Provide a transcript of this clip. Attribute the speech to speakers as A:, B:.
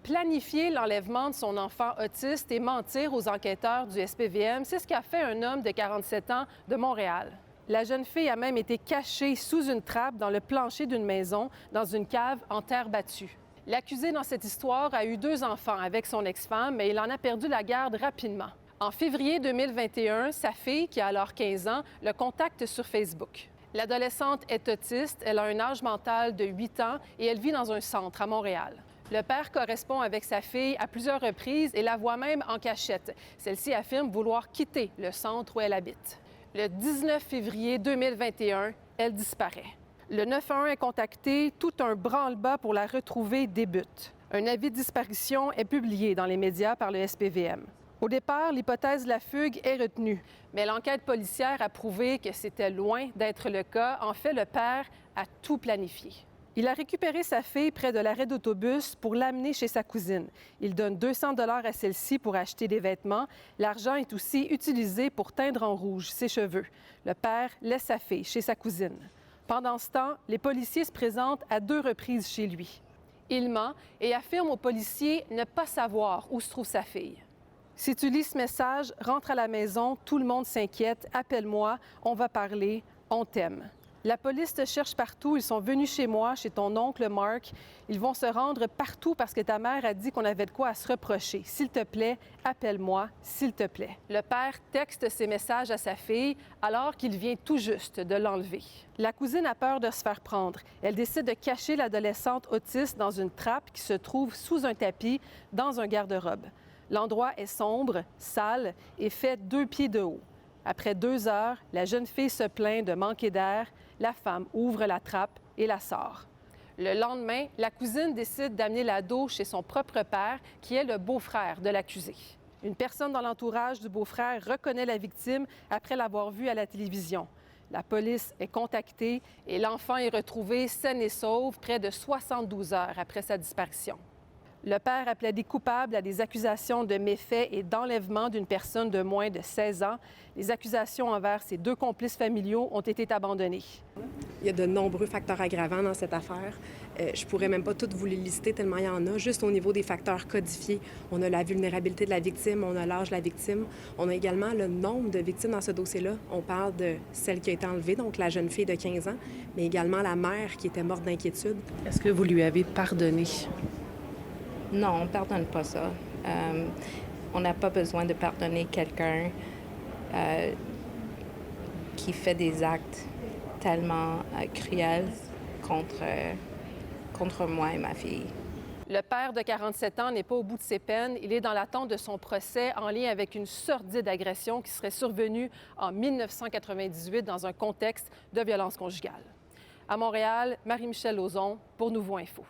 A: Planifier l'enlèvement de son enfant autiste et mentir aux enquêteurs du SPVM, c'est ce qu'a fait un homme de 47 ans de Montréal. La jeune fille a même été cachée sous une trappe dans le plancher d'une maison, dans une cave en terre battue. L'accusé dans cette histoire a eu 2 enfants avec son ex-femme, mais il en a perdu la garde rapidement. En février 2021, sa fille, qui a alors 15 ans, le contacte sur Facebook. L'adolescente est autiste, elle a un âge mental de 8 ans et elle vit dans un centre à Montréal. Le père correspond avec sa fille à plusieurs reprises et la voit même en cachette. Celle-ci affirme vouloir quitter le centre où elle habite. Le 19 février 2021, elle disparaît. Le 911 est contacté, tout un branle-bas pour la retrouver débute. Un avis de disparition est publié dans les médias par le SPVM. Au départ, l'hypothèse de la fugue est retenue, mais l'enquête policière a prouvé que c'était loin d'être le cas. En fait, le père a tout planifié. Il a récupéré sa fille près de l'arrêt d'autobus pour l'amener chez sa cousine. Il donne 200 $ à celle-ci pour acheter des vêtements. L'argent est aussi utilisé pour teindre en rouge ses cheveux. Le père laisse sa fille chez sa cousine. Pendant ce temps, les policiers se présentent à 2 reprises chez lui. Il ment et affirme aux policiers ne pas savoir où se trouve sa fille. Si tu lis ce message, rentre à la maison, tout le monde s'inquiète, appelle-moi, on va parler, on t'aime. La police te cherche partout, ils sont venus chez moi, chez ton oncle Mark. Ils vont se rendre partout parce que ta mère a dit qu'on avait de quoi à se reprocher. S'il te plaît, appelle-moi, s'il te plaît. Le père texte ces messages à sa fille alors qu'il vient tout juste de l'enlever. La cousine a peur de se faire prendre. Elle décide de cacher l'adolescente autiste dans une trappe qui se trouve sous un tapis dans un garde-robe. L'endroit est sombre, sale et fait 2 pieds de haut. Après 2 heures, la jeune fille se plaint de manquer d'air. La femme ouvre la trappe et la sort. Le lendemain, la cousine décide d'amener l'ado chez son propre père, qui est le beau-frère de l'accusé. Une personne dans l'entourage du beau-frère reconnaît la victime après l'avoir vue à la télévision. La police est contactée et l'enfant est retrouvé sain et sauve près de 72 heures après sa disparition. Le père a plaidé coupable à des accusations de méfaits et d'enlèvement d'une personne de moins de 16 ans. Les accusations envers ses 2 complices familiaux ont été abandonnées.
B: Il y a de nombreux facteurs aggravants dans cette affaire. Je pourrais même pas toutes vous les lister tellement il y en a. Juste au niveau des facteurs codifiés, on a la vulnérabilité de la victime, on a l'âge de la victime. On a également le nombre de victimes dans ce dossier-là. On parle de celle qui a été enlevée, donc la jeune fille de 15 ans, mais également la mère qui était morte d'inquiétude.
A: Est-ce que vous lui avez pardonné?
C: Non, on ne pardonne pas ça. On n'a pas besoin de pardonner quelqu'un qui fait des actes tellement cruels contre moi et ma fille.
A: Le père de 47 ans n'est pas au bout de ses peines. Il est dans l'attente de son procès en lien avec une sordide agression qui serait survenue en 1998 dans un contexte de violence conjugale. À Montréal, Marie-Michelle Lauzon pour Nouveau Info.